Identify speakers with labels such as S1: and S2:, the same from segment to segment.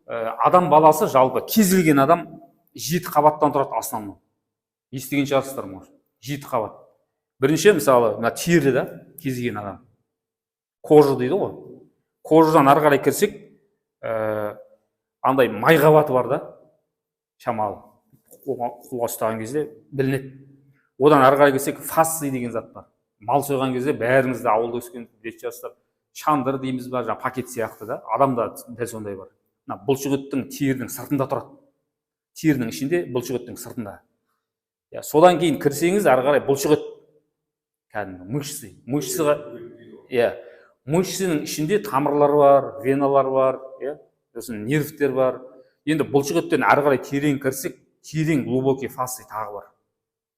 S1: адам баласы жалпы кез келген адам 7 қабаттан тұрады основном. Естіген шығарсыздар может. 7 қабат. Бірінші мысалы мына тері да кез келген адам. Кожа дейді ғой. Кожадан ары қарай кірсек, андай май қабаты бар да, шамалы. Қолға ұстаған кезде білінеді. Одан ары қарай келсек, фасций деген зат бар. Мал сойған кезде бәріңіз де ауылда өскен білетін шығарсыздар. Шандыр дейміз ба, жаңа пакет сияқты да, адамда дәл сондай бар. Мына бұлшықеттің терінің сыртында тұрады. Терінің ішінде, бұлшықеттің сыртында. Содан кейін кірсеңіз, ары қарай бұлшықет кәдімгі мышцы. Мышцыға, мышцының ішінде тамырлар бар, веналар бар, сосын нервтер бар. Енді бұлшықеттен ары қарай терең кірсек, терең глубокий фасций тағы бар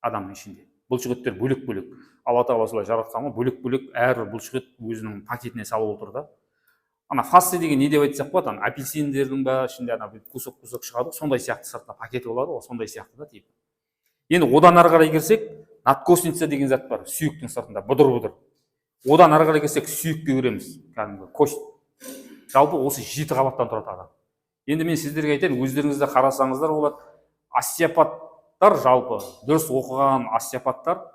S1: адамның ішінде. Бұлшықеттер бөлек-бөлек. Алла тағала солай жаратқан ғой, бөлек-бөлек әрбір бұлшықет өзінің пакетіне салып отыр да. Ана фасций деген не деп айтсақ болады, ана апельсиндердің ба ішінде ана кусок-кусок шығады, сондай сияқты сыртта пакеті болады ғой, сондай сияқты да типа. Енді одан ары қарай кірсек, надкосница деген зат бар, сүйектің сыртында, бұдыр-бұдыр. Одан ары қарай келсек, сүйекке кіреміз, кәдімгі кость. Жалпы осы 7 қабаттан тұрады адам. Енді мен сіздерге айтайын, өздеріңізді қарасаңыздар болады, остеопаттар жалпы, дұрыс оқыған остеопаттар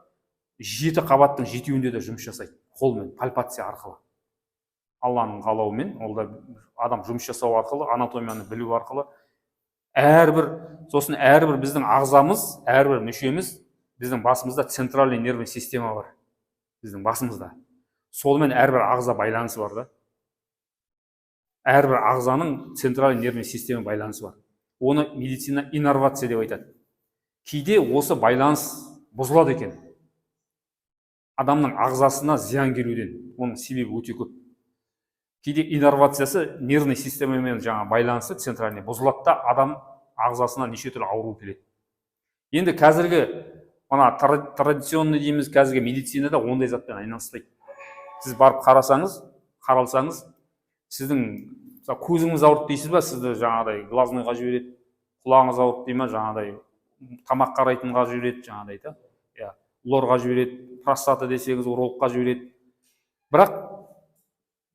S1: 7 қабаттың 7-еуінде де жұмыс жасайды, қолмен, пальпация арқылы. Алланың қалауымен, ол да адам жұмыс жасау арқылы, анатомияны білу арқылы, сосын әрбір біздің ағзамыз, әрбір мүшеміз, біздің басымызда центральный нервный система бар. Біздің басымызда. Солымен әрбір ағза байланысы бар да. Әрбір ағзаның центральный нервный система байланысы бар. Оны медицина иннервация деп айтады. Кейде осы байланыс бұзылады екен. Адамның ағзасына зиян келуден, оның себебі өте көп. Кейде иннервациясы нервный системамен жаңа байланысы центральный бұзылады да, адам ағзасына неше түрлі ауру келеді. Енді қазіргі традиционный дейміз, қазіргі медицинада ондай затпен айналыспайды. Сіз барып қаралсаңыз, сіздің көзіңіз ауырды дейсіз ба, сізді жаңағыдай глазныйға жібереді, құлағыңыз ауырды дей ма, жаңағыдай тамақ қарайтынға жібереді, жаңағыдай да. Лорға жібереді, простата десеңіз, урологқа жібереді. Бірақ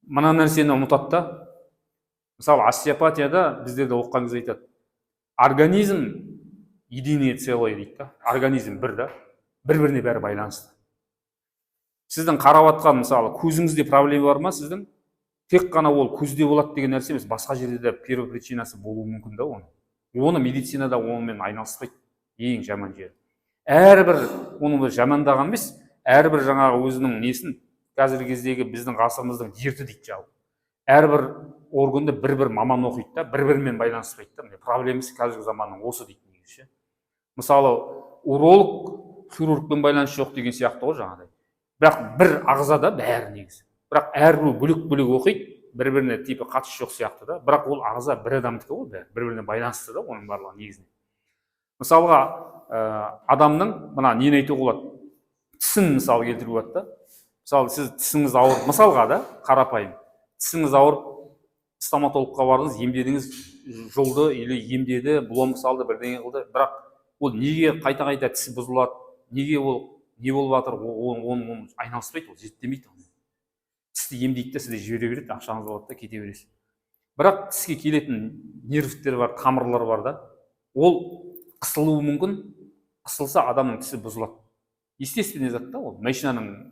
S1: мына нәрсені ұмытады да. Мысалы, остеопатияда біздерде оқыған кезде айтады. Организм единое целое дейді да. Организм бір да. Бір-біріне бәрі байланысты. Сіздің қарап атқан, мысалы, көзіңізде проблема бар ма сіздің? Тек қана ол көзде болады деген нәрсе емес, басқа жерде де первопричинасы болуы мүмкін да оны. Оны медицинада онымен айналыспайды. Ең жаман жері. Әрбір, оны жамандаған емес, әрбір жаңағы өзінің несін, қазіргі кездегі біздің ғасырымыздың дерті дейді жау. Әрбір органды бір-бір маман оқиды да, бір-бірімен байланыспайды да. Проблемасы қазіргі заманның осы дейді негізі. Мысалы, уролог, хирургпен байланыс жоқ деген сияқты ғой жаңағыдай. Бірақ бір ағзада бәрі негізі. Бірақ әрбір бөлек-бөлек оқиды, бір-біріне типі қатысы жоқ сияқты да. Бірақ ол ағза бір адамдікі ғой, бір-біріне байланысты да, оның барлығы негізінде. Мысалға, адамның мына нені айтуға болады? Тісін мысалы келтіруге болады да. Мысалы, сіз тісіңіз ауырып, мысалға да, қарапайым. Тісіңіз ауырып, стоматологқа бардыңыз, емдедіңіз, жұлды или емдеді, блом салды, бірдеңе қылды. Бірақ ол неге қайта-қайта тісі бұзылады? Неге ол не болып жатыр? Оны айналыспайды, ол зерттемейді. Тісті емдейді де, сізді жібере береді, ақшаңыз алады да, кете бересіз. Бірақ тіске келетін нервтер бар, тамырлар бар да. Ол қысылуы мүмкін, қысылса адамның тісі бұзылады. Естественный зат та ол, машинаның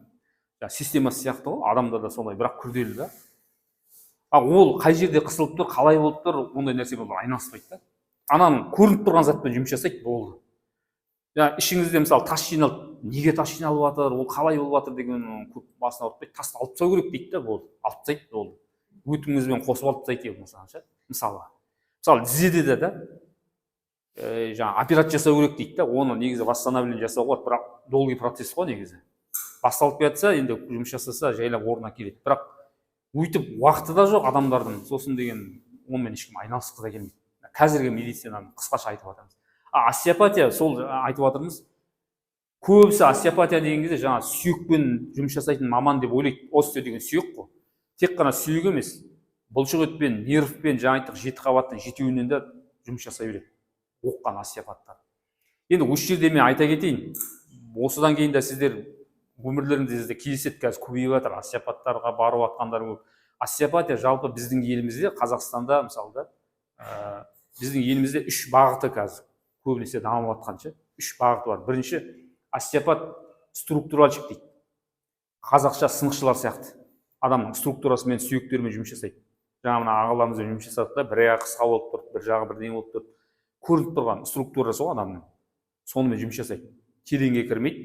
S1: системасы сияқты ғой, адамда да солай, бірақ күрделі да. Ол қай жерде қысылып тұр, қалай болып тұр, ондай нәрсемен айналыспайды да. Ананың көрініп тұрған затпен жұмыс жасайды, болды. Ішіңізде мысалы тас жиналды, неге тас жиналып жатыр, ол қалай болып жатыр деген көп басына ауыртпайды, тасты алып тастау керек дейді да, болды. Алып тастайды, болды. Өтіңізбен қосып алып тастайды мысалы. Мысалы тізеде де жаңа операция жасау керек дейді да, оны негізі восстановление жасау болады, бірақ долгий процесс қой негізі. Басталып кетсе, енді жұмыс жасаса, жайлап орнына келеді. Бірақ өйтіп уақыты да жоқ адамдардың, сосын деген онымен ешкім айналысқысы да келмейді. Қазіргі медицинаны қысқаша айтып жатырмыз. Остеопатия, сол айтып жатырмыз. Көбісі остеопатия деген кезде жаңа сүйекпен жұмыс жасайтын маман деп ойлайды. Остео деген сүйек қой. Тек қана сүйек емес, бұлшықетпен, нервпен, жаңа айттық 7 қабаттың 7-еуінен де жұмыс жасай береді. Оққан остеопаттар. Енді осы жерде мен айта кетейін. Осыдан кейін де сіздер өмірлеріңізде кездеседі, қазір көбейіп жатыр, остеопаттарға барып жатқандар көп. Остеопатия жалпы біздің елімізде, Қазақстанда мысалда біздің елімізде үш бағыты қазір көбінесе дамып жатқанша үш бағыты бар. Бірінші остеопат структуральщик дейді. Қазақша сынықшылар сияқты. Адамның структурасымен, сүйектерімен жұмыс жасайды. Жаңа мына ағаларымызбен жұмыс жасадық та, бір аяғы қысқа болып тұрды, бір жағы бірдеңе болып тұрды. Көрініп тұрған структурасы ғой адамның. Сонымен жұмыс жасайды. Тереңге кірмейді,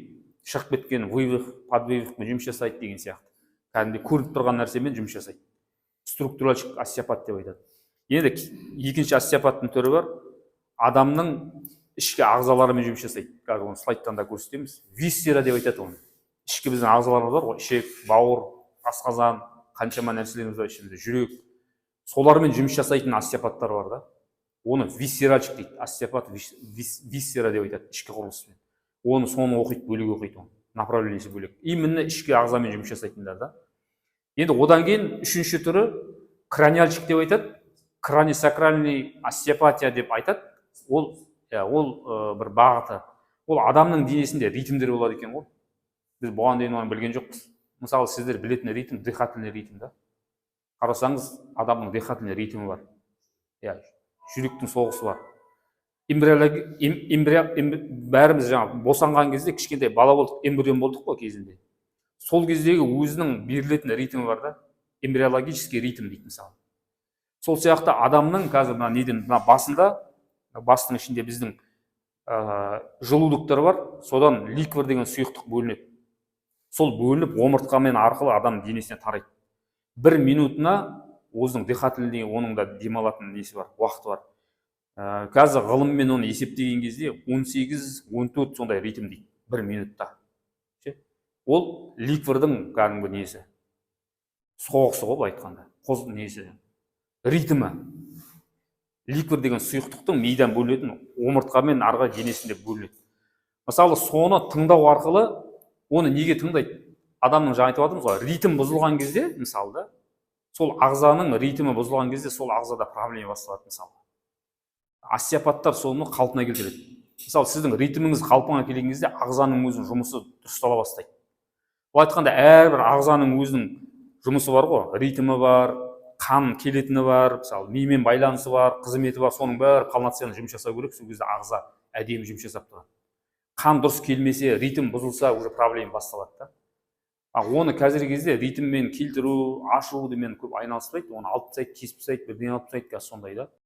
S1: шығып кеткен вывих, подвывихпен жұмыс жасайды деген сияқты. Кәдімгідей көрініп тұрған нәрсемен жұмыс жасайды. Структуральщик остеопат деп айтады. Енді екінші остеопаттың түрі бар. Адамның ішкі ағзаларымен жұмыс жасайды. Қазір оны слайдтан да көрсетеміз. Висцера деп айтады оны. Ішкі біздің ағзаларымыз бар ғой, ішек, бауыр, асқазан, қаншама нәрселеріміз бар ішімізде, жүрек. Солармен жұмыс жасайтын остеопаттар бар да. Оны висцеральщик дейді. Остеопат висцера деп айтады, ішкі құрылыспен. Соны оқиды, бөлек оқиды оны. Направлениесі бөлек. Именно ішкі ағзамен жұмыс жасайтындар да. Енді одан кейін үшінші түрі краниальщик деп айтады. Краниосакральный остеопатия деп айтады. Ол бір бағыты. Ол адамның денесінде ритмдер болады екен ғой. Біз бұған дейін оны білген жоқпыз. Мысалы, сіздер білетін ритм, дыхательный ритм да. Қарасаңыз, адамның дыхательный ритмі бар. Жүректің соғысы бар. Бәріміз жаңа босанған кезде кішкентай бала болдық, эмбрион болдық қой кезінде. Сол кездегі өзінің берілетін ритмі бар да. Эмбриологический ритм дейді мысалы. Сол сияқты адамның қазір бастың ішінде біздің желудоктар бар, содан ликвор деген сұйықтық бөлінеді. Сол бөлініп омыртқамен арқылы адам денесіне тарайды. Бір минутына өзінің дыхательный, оның да демалатын несі бар, уақыты бар. Қазір ғылыммен оны есептеген кезде 18-14 сондай ритм дейді, бір минутта. Ол ликвордың кәдімгі несі, соғысы ғой айтқанда, несі, ритмі. Ликвор деген сұйықтықтың мидан бөлінетін, омыртқамен арғы денесінде бөлінеді. Мысалы, соны тыңдау арқылы, оны неге тыңдайды? Адамның жаңа айтып жатырмыз ғой, ритм бұзылған кезде, мысалы, сол ағзаның ритмі бұзылған кезде, сол ағзада проблема басталады, мысалы. Остеопаттар соны қалпына келтіреді. Мысалы, сіздің ритміңіз қалпына келген кезде, ағзаның өзінің жұмысы дұрыстала бастайды. Бұл айтқанда, әрбір ағзаның өзінің жұмысы бар ғой, ритмі бар, қан келетіні бар, мысалы, мимен байланысы бар, қызметі бар, соның бәрі полноценный жұмыс жасау керек, сол кезде ағза әдемі жұмыс жасап тұрады. Қан дұрыс келмесе, ритм бұзылса, уже проблема басталады да. Оны қазіргі кезде ритммен келтіру, ашу демен көп айналыспайды, оны алып тастайды, кесіп тастайды, бірдеңе алып тастайды, сондай да.